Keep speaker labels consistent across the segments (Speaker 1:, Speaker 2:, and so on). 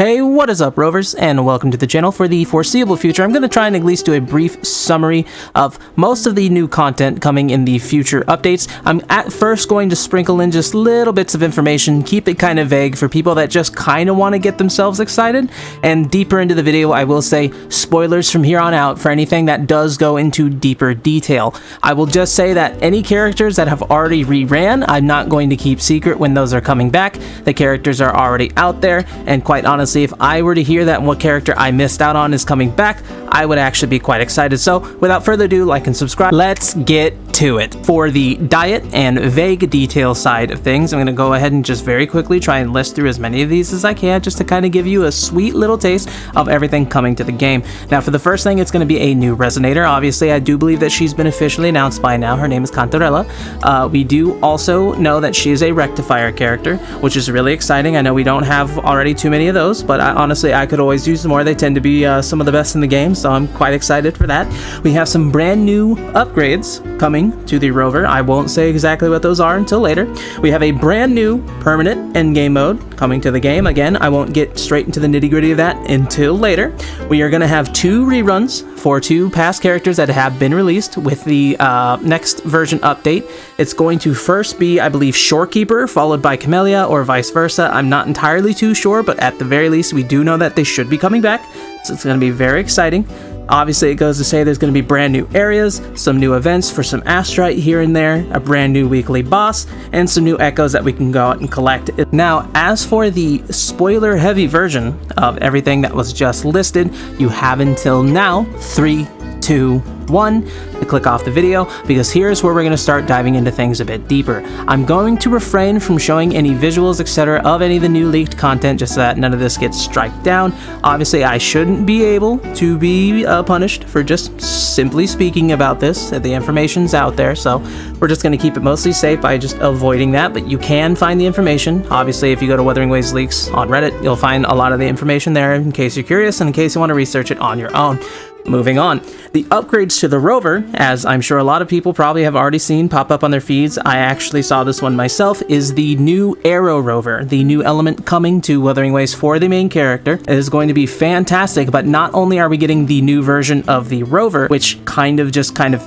Speaker 1: Hey, what is up, Rovers, and welcome to the channel. For the foreseeable future, I'm going to try and at least do a brief summary of most of the new content coming in the future updates. I'm at first going to sprinkle in just little bits of information, keep it kind of vague for people that just kind of want to get themselves excited, and deeper into the video, I will say spoilers from here on out for anything that does go into deeper detail. I will just say that any characters that have already reran, I'm not going to keep secret when those are coming back. The characters are already out there, and quite honestly, if I were to hear that what character I missed out on is coming back, I would actually be quite excited. So without further ado, like and subscribe. Let's get to it. For the diet and vague detail side of things, I'm going to go ahead and just very quickly try and list through as many of these as I can, just to kind of give you a sweet little taste of everything coming to the game. Now, for the first thing, it's going to be a new resonator. Obviously, I do believe that she's been officially announced by now. Her name is Cantarella. We do also know that she is a rectifier character, which is really exciting. I know we don't have already too many of those, but honestly, I could always use more. They tend to be some of the best in the game, so I'm quite excited for that. We have some brand new upgrades coming to the Rover. I won't say exactly what those are until later. We have a brand new permanent endgame mode coming to the game. Again, I won't get straight into the nitty-gritty of that until later. We are going to have 2 reruns for 2 past characters that have been released with the next version update. It's going to first be, I believe, Shorekeeper, followed by Camellia, or vice versa. I'm not entirely too sure, but at the very least, we do know that they should be coming back, so it's going to be very exciting. Obviously, it goes to say there's going to be brand new areas, some new events for some Astrite here and there, a brand new weekly boss, and some new echoes that we can go out and collect. Now, as for the spoiler-heavy version of everything that was just listed, you have until now 3, 2, 1 to click off the video, because here's where we're going to start diving into things a bit deeper. I'm going to refrain from showing any visuals, etc. of any of the new leaked content, just so that none of this gets striked down. Obviously, I shouldn't be able to be punished for just simply speaking about this. The information's out there, so we're just going to keep it mostly safe by just avoiding that, but you can find the information. Obviously, if you go to Wuthering Waves Leaks on Reddit, you'll find a lot of the information there in case you're curious and in case you want to research it on your own. Moving on, the upgrades to the Rover, as I'm sure a lot of people probably have already seen pop up on their feeds, I actually saw this one myself, is the new Arrow Rover. The new element coming to Wuthering Waves for the main character. It is going to be fantastic, but not only are we getting the new version of the Rover, which kind of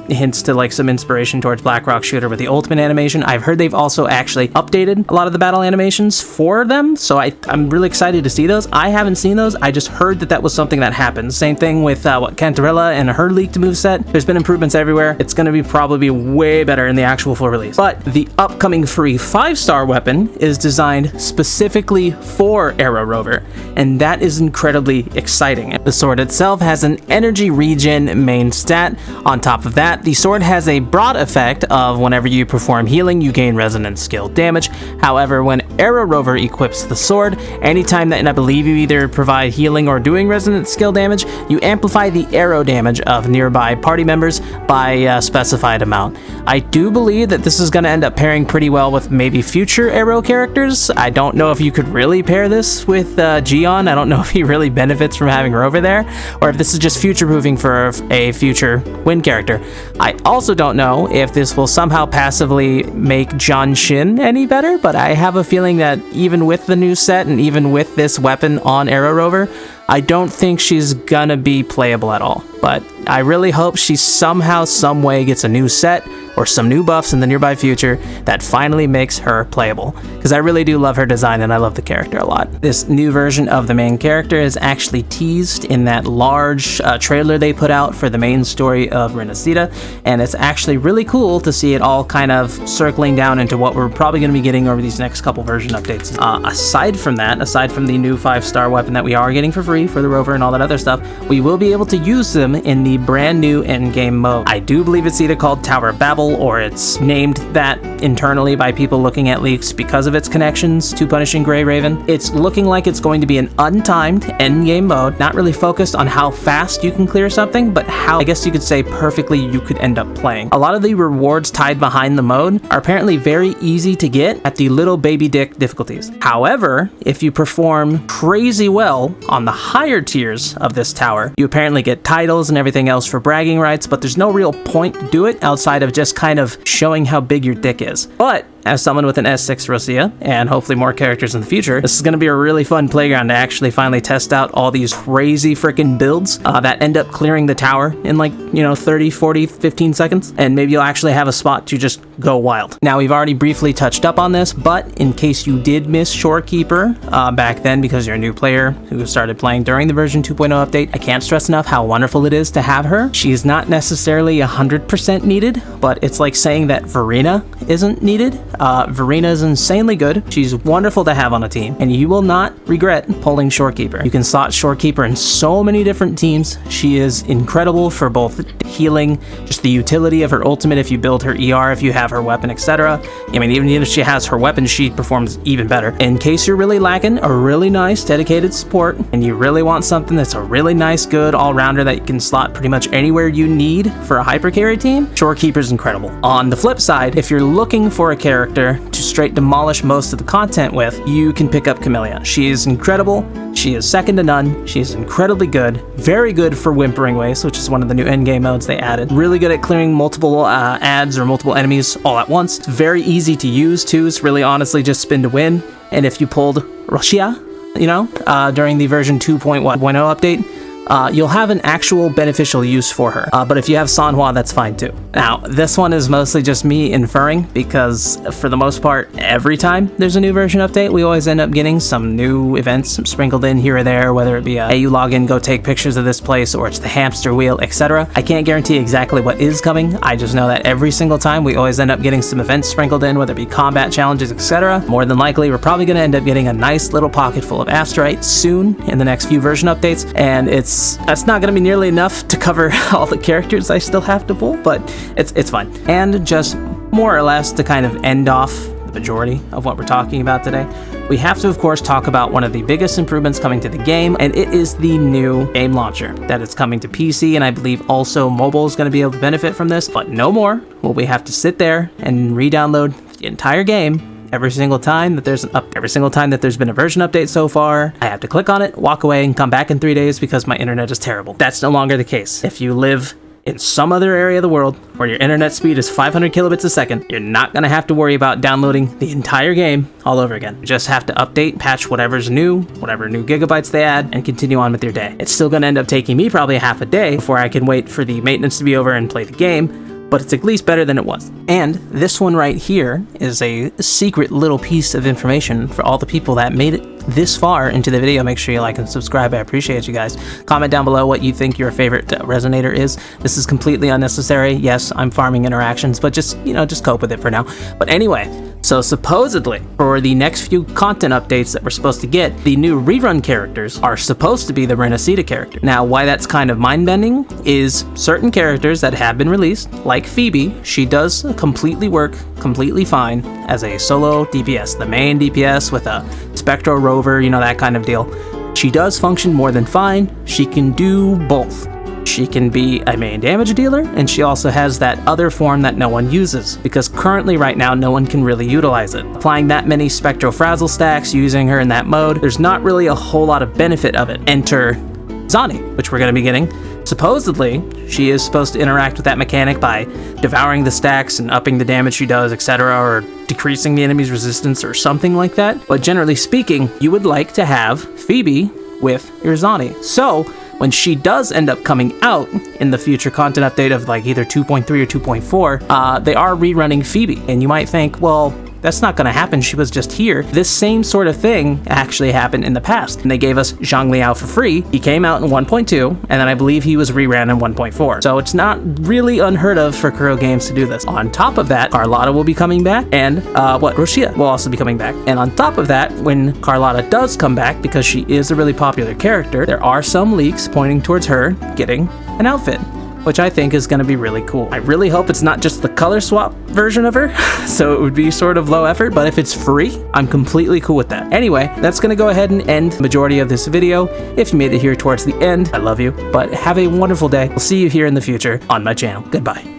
Speaker 1: hints to like some inspiration towards Blackrock Shooter with the ultimate animation, I've heard they've also actually updated a lot of the battle animations for them, so I'm really excited to see those. I haven't seen those, I just heard that that was something that happened. Same thing with Cantarella and her leaked moveset. There's been improvements everywhere. It's going to be probably way better in the actual full release. But the upcoming free 5-star weapon is designed specifically for Arrow Rover, and that is incredibly exciting. The sword itself has an energy regen main stat. On top of that, the sword has a broad effect of whenever you perform healing, you gain resonance skill damage. However, when Arrow Rover equips the sword, anytime that, and I believe you either provide healing or doing resonance skill damage, you amplify the arrow damage of nearby party members by a specified amount. I do believe that this is going to end up pairing pretty well with maybe future Arrow characters. I don't know if you could really pair this with Gion. I don't know if he really benefits from having Rover there, or if this is just future-proofing for a future Wind character. I also don't know if this will somehow passively make John Shin any better, but I have a feeling that even with the new set and even with this weapon on Arrow Rover, I don't think she's gonna be playable at all, but I really hope she somehow, some way gets a new set or some new buffs in the nearby future that finally makes her playable, because I really do love her design and I love the character a lot. This new version of the main character is actually teased in that large trailer they put out for the main story of Renacida, and it's actually really cool to see it all kind of circling down into what we're probably going to be getting over these next couple version updates. Aside from that, aside from the new 5-star weapon that we are getting for free for the Rover and all that other stuff, we will be able to use them in the brand new endgame mode. I do believe it's either called Tower Babel, or it's named that internally by people looking at leaks because of its connections to Punishing Grey Raven. It's looking like it's going to be an untimed endgame mode, not really focused on how fast you can clear something, but how, I guess you could say, perfectly you could end up playing. A lot of the rewards tied behind the mode are apparently very easy to get at the little baby dick difficulties. However, if you perform crazy well on the higher tiers of this tower, you apparently get titles and everything else for bragging rights, but there's no real point to do it outside of just kind of showing how big your dick is. But as someone with an S6 Rosia, and hopefully more characters in the future, this is going to be a really fun playground to actually finally test out all these crazy freaking builds that end up clearing the tower in like, 30, 40, 15 seconds, and maybe you'll actually have a spot to just go wild. Now, we've already briefly touched up on this, but in case you did miss Shorekeeper back then because you're a new player who started playing during the version 2.0 update, I can't stress enough how wonderful it is to have her. She's not necessarily 100% needed, but it's like saying that Verena isn't needed. Verena is insanely good. She's wonderful to have on a team, and you will not regret pulling Shorekeeper. You can slot Shorekeeper in so many different teams. She is incredible for both healing, just the utility of her ultimate if you build her ER, if you have her weapon, etc. I mean, even if she has her weapon, she performs even better. In case you're really lacking a really nice dedicated support, and you really want something that's a really nice, good all-rounder that you can slot pretty much anywhere you need for a hyper carry team, Shorekeeper's incredible. On the flip side, if you're looking for a character to straight demolish most of the content with, you can pick up Camellia. She is incredible. She is second to none. She is incredibly good. Very good for Whimpering Waste, which is one of the new endgame modes they added. Really good at clearing multiple ads or multiple enemies all at once. It's very easy to use too. It's really honestly just spin to win. And if you pulled Rosia, during the version 2.1 update, you'll have an actual beneficial use for her. But if you have Sanhua, that's fine too. Now, this one is mostly just me inferring, because for the most part, every time there's a new version update, we always end up getting some new events sprinkled in here or there, whether it be hey, you log in, go take pictures of this place, or it's the hamster wheel, etc. I can't guarantee exactly what is coming. I just know that every single time we always end up getting some events sprinkled in, whether it be combat challenges, etc. More than likely, we're probably going to end up getting a nice little pocket full of asteroites soon in the next few version updates, and that's not going to be nearly enough to cover all the characters I still have to pull, but it's fine. And just more or less to kind of end off the majority of what we're talking about today, we have to, of course, talk about one of the biggest improvements coming to the game, and it is the new game launcher. That it's coming to PC, and I believe also mobile is going to be able to benefit from this, but no more will we have to sit there and re-download the entire game every single time that there's every single time that there's been a version update so far. I have to click on it, walk away, and come back in 3 days because my internet is terrible. That's no longer the case. If you live in some other area of the world where your internet speed is 500 kilobits a second, you're not going to have to worry about downloading the entire game all over again. You just have to update, patch whatever's new, whatever new gigabytes they add, and continue on with your day. It's still going to end up taking me probably half a day before I can wait for the maintenance to be over and play the game, but it's at least better than it was. And this one right here is a secret little piece of information for all the people that made it this far into the video. Make sure you like and subscribe. I appreciate you guys. Comment down below what you think your favorite resonator is. This is completely unnecessary. Yes, I'm farming interactions, but just cope with it for now. But anyway, so supposedly, for the next few content updates that we're supposed to get, the new rerun characters are supposed to be the Renacida character. Now, why that's kind of mind-bending is certain characters that have been released, like Phoebe, she does completely work completely fine as a solo DPS, the main DPS with a Spectro Rover, that kind of deal. She does function more than fine. She can do both. She can be a main damage dealer, and she also has that other form that no one uses, because currently right now no one can really utilize it. Applying that many Spectro Frazzle stacks, using her in that mode, there's not really a whole lot of benefit of it. Enter Zani, which we're going to be getting. Supposedly, she is supposed to interact with that mechanic by devouring the stacks and upping the damage she does, etc., or decreasing the enemy's resistance or something like that. But generally speaking, you would like to have Phoebe with your Zani. So when she does end up coming out in the future content update of like either 2.3 or 2.4, they are rerunning Phoebe. And you might think, well, that's not going to happen. She was just here. This same sort of thing actually happened in the past. And they gave us Zhang Liao for free. He came out in 1.2, and then I believe he was reran in 1.4. So it's not really unheard of for Kuro Games to do this. On top of that, Carlotta will be coming back, and Rosia will also be coming back. And on top of that, when Carlotta does come back, because she is a really popular character, there are some leaks pointing towards her getting an outfit, which I think is going to be really cool. I really hope it's not just the color swap version of her, so it would be sort of low effort, but if it's free, I'm completely cool with that. Anyway, that's going to go ahead and end the majority of this video. If you made it here towards the end, I love you, but have a wonderful day. I'll see you here in the future on my channel. Goodbye.